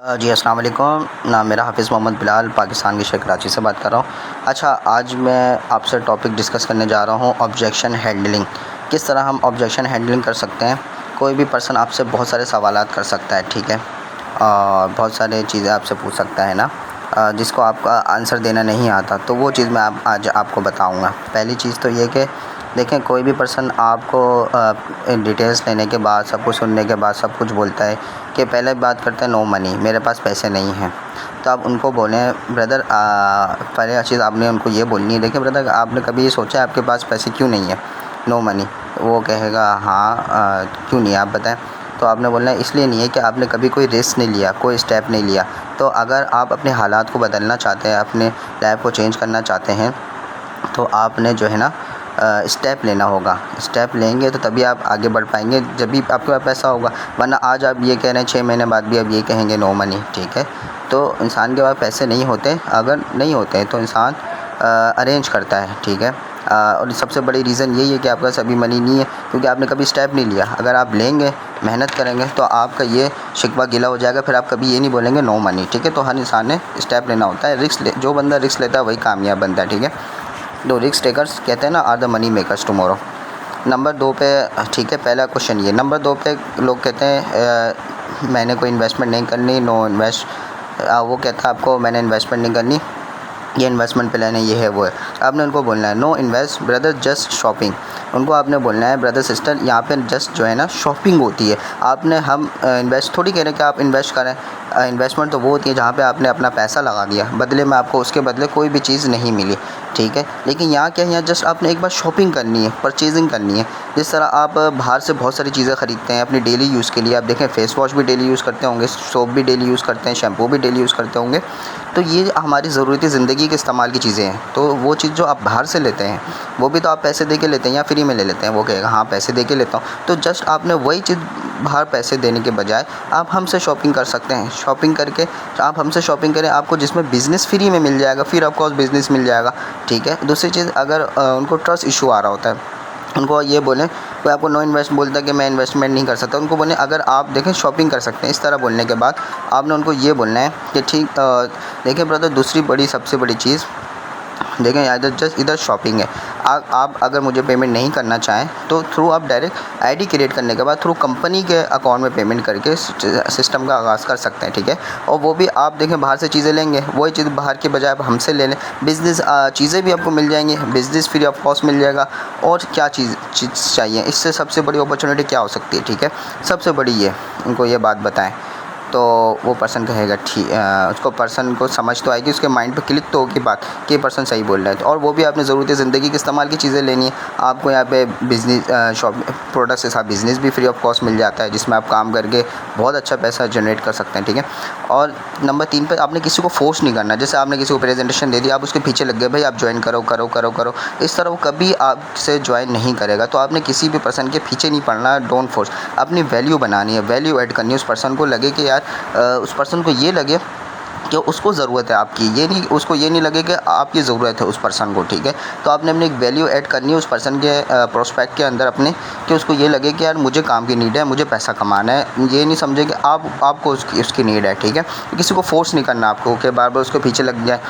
जी अस्सलाम वालेकुम। नाम मेरा हाफ़िज़ मोहम्मद बिलाल, पाकिस्तान के शहर कराची से बात कर रहा हूँ। अच्छा, आज मैं आपसे टॉपिक डिस्कस करने जा रहा हूँ ऑब्जेक्शन हैंडलिंग। किस तरह हम ऑब्जेक्शन हैंडलिंग कर सकते हैं। कोई भी पर्सन आपसे बहुत सारे सवालात कर सकता है, ठीक है, और बहुत सारी चीज़ें आपसे पूछ सकता है ना, जिसको आपका आंसर देना नहीं आता, तो वो चीज़ मैं आज आपको बताऊँगा। पहली चीज़ तो ये कि देखें, कोई भी पर्सन आपको डिटेल्स लेने के बाद, सब कुछ सुनने के बाद सब कुछ बोलता है कि पहले बात करते हैं नो मनी, मेरे पास पैसे नहीं हैं। तो आप उनको बोलें ब्रदर, पहले चीज़ आपने उनको ये बोलनी है, देखिए ब्रदर, आपने कभी ये सोचा है आपके पास पैसे क्यों नहीं है, नो मनी। वो कहेगा हाँ, क्यों नहीं है आप बताएं। तो आपने बोलना है इसलिए नहीं है कि आपने कभी कोई रिस्क नहीं लिया, कोई स्टेप नहीं लिया। तो अगर आप अपने हालात को बदलना चाहते हैं, अपने लाइफ को चेंज करना चाहते हैं, तो आपने जो है ना स्टेप लेना होगा। स्टेप लेंगे तो तभी आप आगे बढ़ पाएंगे, जब भी आपके पास पैसा होगा। वरना आज आप ये कह रहे हैं, 6 महीने बाद भी आप ये कहेंगे नो मनी, ठीक है। तो इंसान के पास पैसे नहीं होते, अगर नहीं होते हैं तो इंसान अरेंज करता है, ठीक है। और सबसे बड़ी रीज़न यही है कि आपके पास अभी मनी नहीं है, क्योंकि आपने कभी स्टेप नहीं लिया। अगर आप लेंगे, मेहनत करेंगे, तो आपका ये शिकवा गिला हो जाएगा, फिर आप कभी ये नहीं बोलेंगे नो मनी, ठीक है। तो हर इंसान ने स्टेप लेना होता है, जो बंदा रिस्क लेता है वही कामयाब बनता है, ठीक है। दो रिस्क टेकर्स कहते हैं ना are the money makers tomorrow. Number 2 पे, ठीक है, पहला क्वेश्चन ये। नंबर 2 पे लोग कहते हैं मैंने कोई इन्वेस्टमेंट नहीं करनी, नो इन्वेस्ट। वो कहता है आपको मैंने इन्वेस्टमेंट नहीं करनी, ये इन्वेस्टमेंट प्लान है, ये है, वो है। आपने उनको बोलना है know invest brother, just shopping. उनको आपने बोलना है ब्रदर सिस्टर, यहाँ पे जस्ट जो है ना शॉपिंग होती है। आपने हम इन्वेस्ट थोड़ी कह रहे हैं कि आप इन्वेस्ट करें। इन्वेस्टमेंट तो वो होती है जहाँ पे आपने अपना पैसा लगा दिया, बदले में आपको उसके बदले कोई भी चीज़ नहीं मिली, ठीक है। लेकिन यहाँ क्या है, यहाँ जस्ट आपने एक बार शॉपिंग करनी है, परचेजिंग करनी है। जिस तरह आप बाहर से बहुत सारी चीज़ें ख़रीदते हैं अपनी डेली यूज़ के लिए। आप देखें, फ़ेस वॉश भी डेली यूज़ करते होंगे, सोप भी डेली यूज़ करते हैं, शैम्पू भी डेली यूज़ करते होंगे। तो ये हमारी ज़रूरती ज़िंदगी के इस्तेमाल की चीज़ें हैं। तो वो चीज़ जो आप बाहर से लेते हैं, वो भी तो आप पैसे दे के लेते हैं या फ्री में ले लेते हैं। वो कहेगा हाँ पैसे दे के लेता हूँ। तो जस्ट आपने वही चीज़ बाहर पैसे देने के बजाय आप हमसे शॉपिंग कर सकते हैं। शॉपिंग करके आप हमसे शॉपिंग करें, आपको जिसमें बिज़नेस फ्री में मिल जाएगा, फ्री ऑफ कॉस्ट बिज़नेस मिल जाएगा, ठीक है। दूसरी चीज़, अगर उनको ट्रस्ट इशू आ रहा होता है, उनको ये बोलें, कोई आपको नो इन्वेस्ट बोलता है कि मैं इन्वेस्टमेंट नहीं कर सकता, उनको बोलें अगर आप देखें शॉपिंग कर सकते हैं। इस तरह बोलने के बाद आपने उनको ये बोलना है कि ठीक, देखिए ब्रदर, दूसरी बड़ी सबसे बड़ी चीज़ देखें, इधर जस्ट इधर शॉपिंग है। आप अगर मुझे पेमेंट नहीं करना चाहें तो थ्रू आप डायरेक्ट आईडी क्रिएट करने के बाद थ्रू कंपनी के अकाउंट में पेमेंट करके सिस्टम का आगाज़ कर सकते हैं, ठीक है। और वो भी आप देखें बाहर से चीज़ें लेंगे, वही चीज़ बाहर के बजाय आप हमसे ले लें। बिज़नेस चीज़ें भी आपको मिल जाएंगी, बिज़नेस फ्री ऑफ कॉस्ट मिल जाएगा। और क्या चीज़ चाहिए, इससे सबसे बड़ी अपॉर्चुनिटी क्या हो सकती है, ठीक है। सबसे बड़ी ये, उनको ये बात बताएं तो वो पर्सन कहेगा ठीक, उसको पर्सन को समझ तो आएगी, उसके माइंड पे क्लिक तो होगी बात कि पर्सन सही बोल रहा है। और वो भी आपने ज़रूरत ज़िंदगी के इस्तेमाल की चीज़ें लेनी है। आपको यहाँ पे बिज़नेस शॉप प्रोडक्ट्स के साथ बिज़नेस भी फ्री ऑफ कॉस्ट मिल जाता है, जिसमें आप काम करके बहुत अच्छा पैसा जनरेट कर सकते हैं, ठीक है। और नंबर 3 पे आपने किसी को फोर्स नहीं करना। जैसे आपने किसी को प्रेजेंटेशन दे दिया, आप उसके पीछे लग गए, भाई आप ज्वाइन करो करो करो करो, इस तरह वो कभी आपसे ज्वाइन नहीं करेगा। तो आपने किसी भी पर्सन के पीछे नहीं पड़ना, डोंट फोर्स। अपनी वैल्यू बनानी है, वैल्यू ऐड करनी है। उस पर्सन को लगे कि यार, उस पर्सन को ये लगे कि उसको ज़रूरत है आपकी, ये नहीं, उसको ये नहीं लगे कि आपकी ज़रूरत है उस पर्सन को, ठीक है। तो आपने अपनी एक वैल्यू ऐड करनी है उस पर्सन के प्रोस्पेक्ट के अंदर अपने, कि उसको ये लगे कि यार मुझे काम की नीड है, मुझे पैसा कमाना है। ये नहीं समझे कि आपको उसकी नीड है, ठीक है। किसी को फोर्स नहीं करना आपको कि बार बार उसके पीछे लग जाए।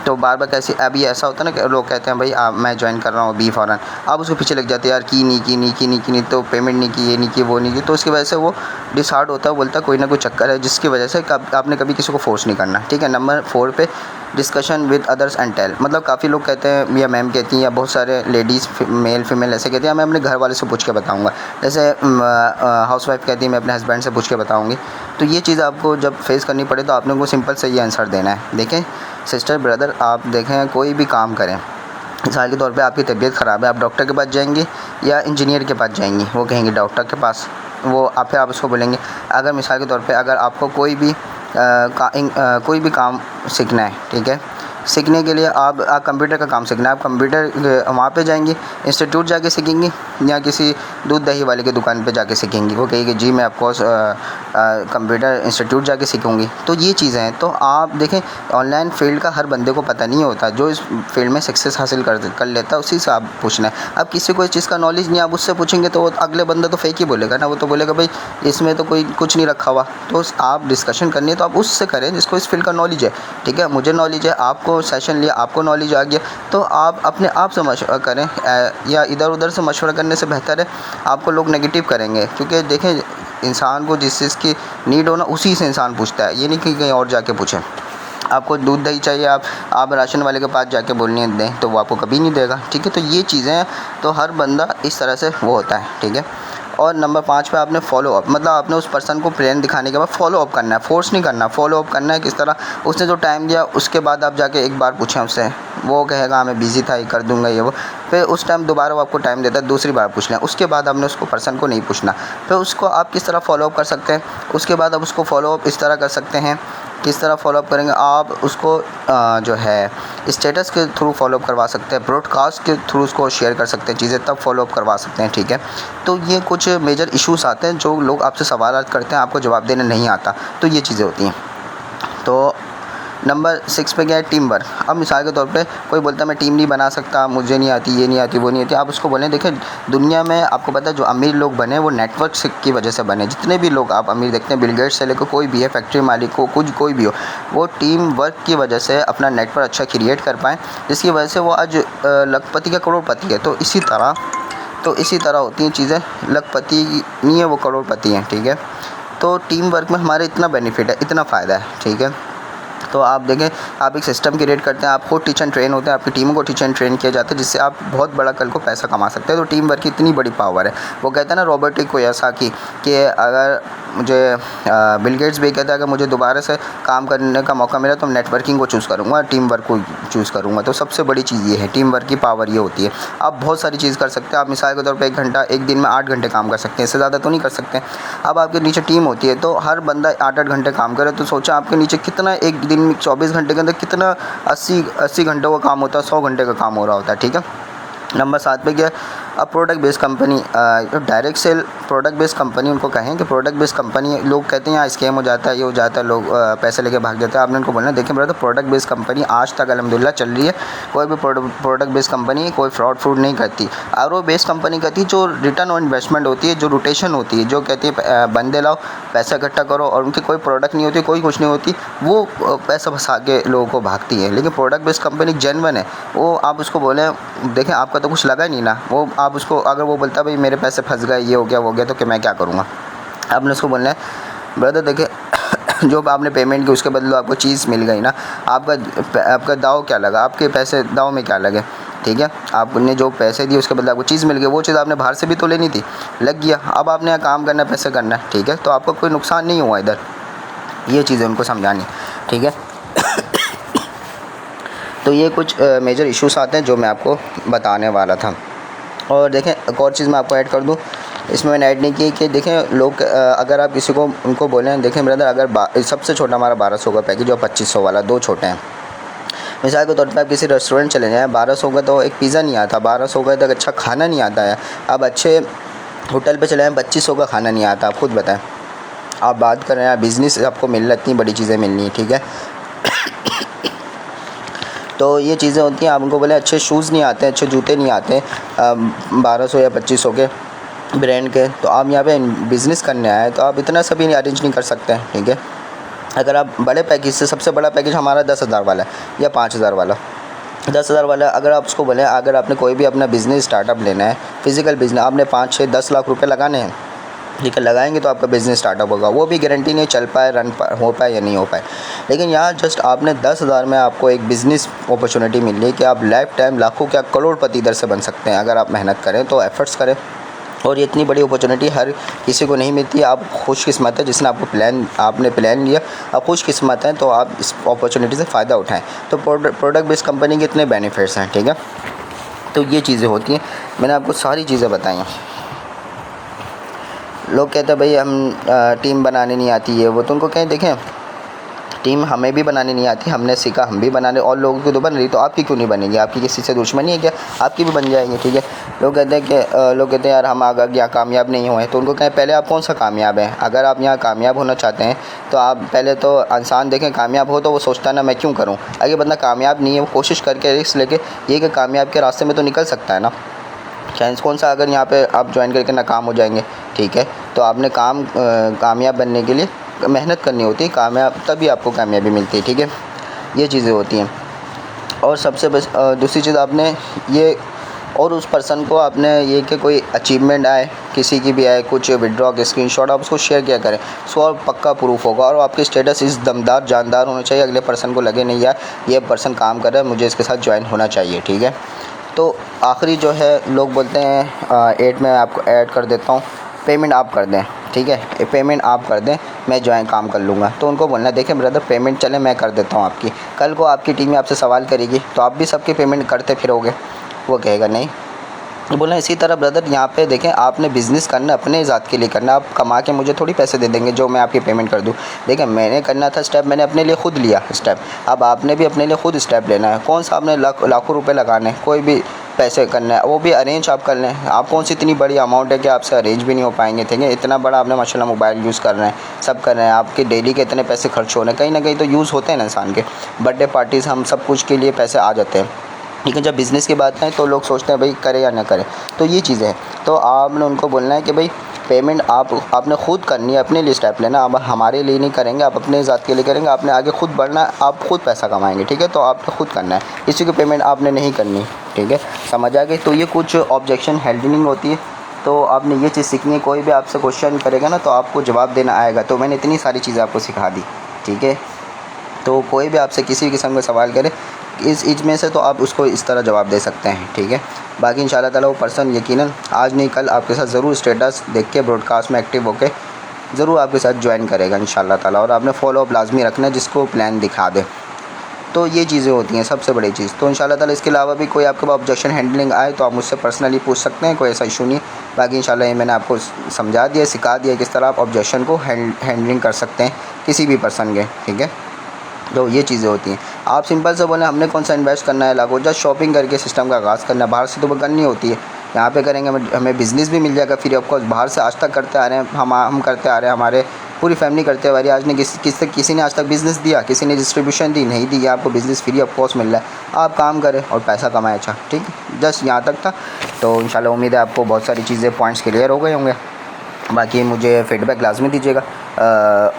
तो बार बार कैसे, अभी ऐसा होता है ना कि लोग कहते हैं भाई मैं ज्वाइन कर रहा हूँ अभी फ़ौरन, आप उसके पीछे लग जाते हैं, यार की नहीं, तो पेमेंट नहीं की, ये नहीं की, वो नहीं की। तो उसकी वजह से वो डिसहार्ड होता है, बोलता है कोई ना कोई चक्कर है, जिसकी वजह से आपने कभी किसी को फोर्स नहीं करना, ठीक है। नंबर 4 पे discussion with others and tell. मतलब काफ़ी लोग कहते हैं या मैम कहती हैं या बहुत सारे लेडीज़ मेल फीमेल ऐसे कहते हैं मैं अपने घर वाले से पूछ के बताऊँगा। जैसे हाउस वाइफ कहती है मैं अपने हस्बैंड से पूछ के बताऊँगी। तो ये चीज़ आपको जब फेस करनी पड़े तो आपने उनको सिंपल से ये आंसर देना है। देखें सिस्टर ब्रदर, आप देखें कोई भी काम करें, मिसाल के तौर पे आपकी तबीयत ख़राब है, आप डॉक्टर के पास जाएंगी या इंजीनियर के पास जाएंगी, वो कहेंगे डॉक्टर के पास। वो फिर आप उसको बोलेंगे, अगर मिसाल के तौर पे अगर आपको कोई भी काम सीखना है, ठीक है, सीखने के लिए आप कंप्यूटर का काम सीखना है, आप कंप्यूटर वहाँ पे जाएंगी, इंस्टीट्यूट जाके सीखेंगी या किसी दूध दही वाले की दुकान पे जाके सीखेंगी। वो कहेगी जी मैं आपको कंप्यूटर इंस्टीट्यूट जाके सीखूंगी। तो ये चीज़ें हैं। तो आप देखें ऑनलाइन फील्ड का हर बंदे को पता नहीं होता। जो इस फील्ड में सक्सेस हासिल कर लेता है उसी से आप पूछना है। अब किसी को इस चीज़ का नॉलेज नहीं, आप उससे पूछेंगे तो अगले बंदा तो फेक ही बोलेगा ना। वो तो बोलेगा भाई इसमें तो कोई कुछ नहीं रखा हुआ। तो आप डिस्कशन करनी है तो आप उससे करें जिसको इस फील्ड का नॉलेज है। ठीक है, मुझे नॉलेज है, आपको सेशन लिया, आपको नॉलेज आ गया, तो आप अपने आप से मशवरा करें। या इधर उधर से मशवरा करने से बेहतर है आपको लोग नेगेटिव करेंगे। क्योंकि देखें इंसान को जिस चीज़ की नीड हो ना उसी से इंसान पूछता है, ये नहीं कि कहीं और जाके पूछें। आपको दूध दही चाहिए, आप राशन वाले के पास जाके बोलने दें तो वो आपको कभी नहीं देगा। ठीक है, तो ये चीज़ें हैं। तो हर बंदा इस तरह से वो होता है। ठीक है, और नंबर 5 पे आपने फॉलो अप, मतलब आपने उस पर्सन को प्लान दिखाने के बाद फॉलो अप करना है, फोर्स नहीं करना। फॉलो अप करना है किस तरह, उसने जो टाइम दिया उसके बाद आप जाके एक बार पूछें उससे, वो कहेगा हाँ मैं बिज़ी था, ये कर दूँगा ये वो। फिर उस टाइम दोबारा वो आपको टाइम देता है, दूसरी बार पूछ लें। उसके बाद आपने उसको पर्सन को नहीं पूछना। फिर उसको आप किस तरह फॉलो अप कर सकते हैं, उसके बाद आप उसको फॉलो अप इस तरह कर सकते हैं। किस तरह फॉलोअप करेंगे आप उसको, जो है स्टेटस के थ्रू फॉलोअप करवा सकते हैं, ब्रॉडकास्ट के थ्रू उसको शेयर कर सकते हैं चीज़ें, तब फॉलोअप करवा सकते हैं। ठीक है, तो ये कुछ मेजर इश्यूज आते हैं जो लोग आपसे सवाल करते हैं, आपको जवाब देने नहीं आता, तो ये चीज़ें होती हैं। तो नंबर 6 पे क्या है, टीम वर्क। अब मिसाल के तौर पे कोई बोलता है मैं टीम नहीं बना सकता, मुझे नहीं आती, ये नहीं आती, वो नहीं आती। आप उसको बोलें देखिए दुनिया में आपको पता है जो अमीर लोग बने वो नेटवर्क की वजह से बने। जितने भी लोग आप अमीर देखते हैं, बिल गेट्स से लेकर कोई भी है, फैक्ट्री मालिक हो, कुछ कोई भी हो, वो टीम वर्क की वजह से अपना नेटवर्क अच्छा क्रिएट कर पाएँ, जिसकी वजह से वो आज लखपति का करोड़पति है। तो इसी तरह होती हैं चीज़ें, लखपति नहीं है वो करोड़पति हैं। ठीक है, तो टीम वर्क में हमारे इतना बेनिफिट है, इतना फ़ायदा है। ठीक है, तो आप देखें आप एक सिस्टम क्रिएट करते हैं, आप खुद टीच एंड ट्रेन होते हैं, आपकी टीमों को टीच एंड ट्रेन किया जाता है, जिससे आप बहुत बड़ा कल को पैसा कमा सकते हैं। तो टीम वर्क की इतनी बड़ी पावर है। वो कहते हैं ना रॉबर्ट कोयासाकी कि अगर मुझे बिल गेट्स भी कहता है अगर मुझे दोबारा से काम करने का मौका मिला तो मैं नेटवर्किंग को चूज़ करूँगा, टीम वर्क को चूज़ करूँगा। तो सबसे बड़ी चीज़ ये है, टीम वर्क की पावर ये होती है। आप बहुत सारी चीज़ कर सकते हैं। आप मिसाल के तौर पर 1 घंटा एक दिन में 8 घंटे काम कर सकते हैं, इससे ज़्यादा तो नहीं कर सकते। अब आपके नीचे टीम होती है तो हर बंदा 8-8 घंटे काम करे, तो सोचा आपके नीचे कितना एक दिन में 24 घंटे के अंदर कितना 80 घंटों का काम होता है, 100 घंटे का काम हो रहा होता है। ठीक है, नंबर 7 पे क्या है, अब product based company, direct sale product based company उनको कहें कि प्रोडक्ट बेस्ड कंपनी, लोग कहते हैं यहाँ स्कैम हो जाता है, ये हो जाता है, लोग पैसे लेके भाग जाते हैं। आपने उनको बोलना देखिए ब्रदर प्रोडक्ट बेस्ड कंपनी आज तक अल्हम्दुलिल्लाह चल रही है। कोई भी प्रोडक्ट बेस्ड कंपनी कोई फ्रॉड नहीं करती। और वो बेस्ड कंपनी कहती है जो रिटर्न ऑन इन्वेस्टमेंट होती है, जो रोटेशन होती है, जो कहती है बंदे लाओ पैसा इकट्ठा करो, और उनकी कोई प्रोडक्ट नहीं होती, कोई कुछ नहीं होती, वो पैसा फंसा के लोगों को भागती है। लेकिन प्रोडक्ट बेस्ड कंपनी जेन्युइन है। वो आप उसको बोलें देखें आपका तो कुछ लगा नहीं ना, वो आप उसको अगर वो बोलता है भाई मेरे पैसे फंस गए, ये हो गया वो हो गया, तो कि मैं क्या करूँगा। आपने उसको बोलना है ब्रदर देखिए जो आपने पेमेंट की उसके बदले आपको चीज़ मिल गई ना, आपका दाव क्या लगा, आपके पैसे दाव में क्या लगे। ठीक है, आपने जो पैसे दिए उसके बदले आपको चीज़ मिल गई, वो चीज़ आपने बाहर से भी तो लेनी थी, लग गया। अब आपने यहाँ काम करना है, पैसे करना है। ठीक है, तो आपको कोई नुकसान नहीं हुआ इधर। ये चीज़ें उनको समझानी। ठीक है, तो ये कुछ मेजर इश्यूज आते हैं जो मैं आपको बताने वाला था। और देखें एक और चीज़ मैं आपको ऐड कर दूं, इसमें मैंने ऐड नहीं की कि देखें लोग अगर आप किसी को उनको बोलें देखें ब्रदर अगर सबसे छोटा हमारा 1200 का पैकेज और 2500 वाला, 2 छोटे हैं। मिसाल के तौर पे आप किसी रेस्टोरेंट चले जाएँ, 1200 का तो एक पिज़्ज़ा नहीं आता, 1200 का तक अच्छा खाना नहीं आता है। आप अच्छे होटल पर चले जाएँ, 2500 का खाना नहीं आता। आप खुद बताएँ, आप बात कर रहे हैं बिज़नेस आपको मिल रहा है, इतनी बड़ी चीज़ें मिलनी है। ठीक है, तो ये चीज़ें होती हैं। आप उनको बोले अच्छे शूज़ नहीं आते, अच्छे जूते नहीं आते 1200 या 2500 के ब्रांड के, तो आप यहाँ पे बिज़नेस करने आए तो आप इतना सभी नहीं अरेंज नहीं कर सकते हैं। ठीक है, अगर आप बड़े पैकेज से, सबसे बड़ा पैकेज हमारा 10,000 वाला है या 5,000 वाला, 10,000 वाला अगर आप उसको बोलें अगर आपने कोई भी अपना बिज़नेस स्टार्टअप लेना है, फिज़िकल बिज़नेस, आपने 5, 6, 10 लाख रुपये लगाने हैं। ठीक है, लगाएंगे तो आपका बिज़नेस स्टार्टअप होगा, वो भी गारंटी नहीं चल पाए, हो पाए या नहीं हो पाए। लेकिन यहाँ जस्ट आपने 10,000 में आपको एक बिज़नेस अपॉर्चुनिटी मिल रही है कि आप लाइफ टाइम लाखों क्या करोड़पति इधर से बन सकते हैं अगर आप मेहनत करें तो, एफ़र्ट्स करें। और ये इतनी बड़ी अपॉर्चुनिटी हर किसी को नहीं मिलती। आप खुशकिस्मत है जिसने आपने प्लान लिया, आप खुशकिस्मत हैं, तो आप इस अपॉर्चुनिटी से फ़ायदा उठाएँ। तो प्रोडक्ट बेस्ड कंपनी के इतने बेनिफिट्स हैं। ठीक है, तो ये चीज़ें होती हैं, मैंने आपको सारी चीज़ें बताई हैं। लोग कहते हैं भाई हम टीम बनाने नहीं आती है वो, तो उनको कहें देखें टीम हमें भी बनानी नहीं आती, हमने सीखा, हम भी बनाने, और लोगों की तो बन रही, तो आपकी क्यों नहीं बनेगी? आपकी किसी से दुश्मनी है क्या? आपकी भी बन जाएंगी, ठीक है। लोग कहते हैं कि यार हम अगर यहाँ कामयाब नहीं हुए, तो उनको कहें पहले आप कौन सा कामयाब है? अगर आप यहाँ कामयाब होना चाहते हैं तो आप पहले तो इंसान देखें, कामयाब हो तो वो सोचता है ना मैं क्यों करूँ। अगर बंदा कामयाब नहीं है, वो कोशिश करके रिस्क लेके ये कि कामयाब के रास्ते में तो निकल सकता है ना। चांस कौन सा, अगर यहाँ पे आप ज्वाइन करके नाकाम हो जाएंगे, ठीक है, तो आपने कामयाब बनने के लिए मेहनत करनी होती है, कामयाब तभी आपको कामयाबी मिलती है, ठीक है। ये चीज़ें होती हैं। और सबसे दूसरी चीज़ आपने ये, और उस पर्सन को आपने ये कि कोई अचीवमेंट आए, किसी की भी आए, कुछ विड्रॉ के स्क्रीनशॉट आप उसको शेयर किया करें, उसको और पक्का प्रूफ होगा, और आपके स्टेटस इस दमदार जानदार होना चाहिए, अगले पर्सन को लगे नहीं यार ये पर्सन काम कर रहा है, मुझे इसके साथ ज्वाइन होना चाहिए, ठीक है। तो आखिरी जो है, लोग बोलते हैं ऐड में आपको ऐड कर देता हूँ, पेमेंट आप कर दें, ठीक है, पेमेंट आप कर दें, मैं ज्वाइन काम कर लूँगा। तो उनको बोलना है देखें ब्रदर, पेमेंट चले मैं कर देता हूँ आपकी, कल को आपकी टीम में आपसे सवाल करेगी तो आप भी सबकी पेमेंट करते फिरोगे? वो कहेगा नहीं। तो बोला इसी तरह ब्रदर, यहाँ पे देखें, आपने बिज़नेस करना अपने ज़ात के लिए करना, आप कमा के मुझे थोड़ी पैसे दे देंगे जो मैं आपकी पेमेंट कर दूँ। देखें, मैंने करना था स्टेप, मैंने अपने लिए ख़ुद लिया स्टेप, अब आपने भी अपने लिए ख़ुद स्टेप लेना है। कौन सा आपने लाखों रुपए लगाने हैं, कोई भी पैसे करना है, वो भी अरेंज आप कर लें। आप कौन सी इतनी बड़ी अमाउंट है कि आपसे अरेंज भी नहीं हो पाएंगे, ठीक है। इतना बड़ा आपने माशाल्लाह मोबाइल यूज़ कर रहे हैं, सब कर रहे हैं, आपके डेली के इतने पैसे खर्च हो रहे हैं, कहीं ना कहीं तो यूज़ होते हैं ना इंसान के, बर्थडे पार्टीज़, हम सब कुछ के लिए पैसे आ जाते हैं। लेकिन जब बिज़नेस की बात है तो लोग सोचते हैं भाई करें या ना करें, तो ये चीज़ें हैं। तो आपने उनको बोलना है कि भाई पेमेंट आपने ख़ुद करनी है, अपने लिए स्टेप लेना, आप हमारे लिए नहीं करेंगे, आप अपने ज़ात के लिए करेंगे, आपने आगे खुद बढ़ना है, आप खुद पैसा कमाएंगे, ठीक है। तो आपने खुद करना है, किसी की पेमेंट आपने नहीं करनी, ठीक है, समझ आ गई। तो ये कुछ ऑब्जेक्शन हैंडलिंग होती है, तो आपने ये चीज़ सीखनी है। कोई भी आपसे क्वेश्चन करेगा ना तो आपको जवाब देना आएगा। तो मैंने इतनी सारी चीज़ें आपको सिखा दी, ठीक है। तो कोई भी आपसे किसी भी किस्म का सवाल करे इस में से, तो आप उसको इस तरह जवाब दे सकते हैं, ठीक है। बाकी इंशाल्लाह ताला वो पर्सन यकीनन आज नहीं कल आपके साथ ज़रूर स्टेटस देख के ब्रॉडकास्ट में एक्टिव होके ज़रूर आपके साथ ज्वाइन करेगा इंशाल्लाह ताला। और आपने फॉलो अप लाजमी रखना है, जिसको प्लान दिखा दे। तो ये चीज़ें होती हैं सबसे बड़ी चीज़। तो इंशाल्लाह ताला इसके अलावा भी कोई आपके पास ऑब्जेक्शन हैंडलिंग आए तो आप मुझसे पर्सनली पूछ सकते हैं, कोई ऐसा इशू नहीं। बाकी इंशाल्लाह ये मैंने आपको समझा दिया, सिखा दिया किस तरह आप ऑब्जेक्शन को हैंडलिंग कर सकते हैं किसी भी पर्सन के, ठीक है। तो ये चीज़ें होती हैं। आप सिंपल से बोलें हमने कौन सा इन्वेस्ट करना है, लागो जस्ट शॉपिंग करके सिस्टम का आगाज़ करना है। बाहर से तो वो करनी होती है, यहाँ पे करेंगे हमें बिज़नेस भी मिल जाएगा फ्री ऑफ कॉस्ट। बाहर से आज तक करते आ रहे हैं, हम करते आ रहे हैं, हमारे पूरी फैमिली करते आ रही है। आज ने किसी ने आज तक बिज़नेस दिया, किसी ने डिस्ट्रीब्यूशन दी, नहीं दी, आपको बिज़नेस फ्री ऑफ कॉस्ट मिल रहा है, आप काम करें और पैसा कमाएं। अच्छा, ठीक है, जस्ट यहाँ तक था। तो इंशाल्लाह उम्मीद है आपको बहुत सारी चीज़ें, पॉइंट्स क्लियर हो गए होंगे। बाकी मुझे फ़ीडबैक लाजमी दीजिएगा,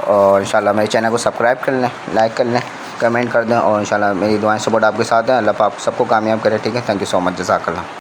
और इंशाल्लाह मेरे चैनल को सब्सक्राइब कर लें, लाइक कर लें, कमेंट कर दें, और इंशाल्लाह मेरी दुआएं सपोर्ट आपके साथ हैं। अल्लाह पाक सबको कामयाब करे, ठीक है। थैंक यू सो मच, जज़ाकल्लाह।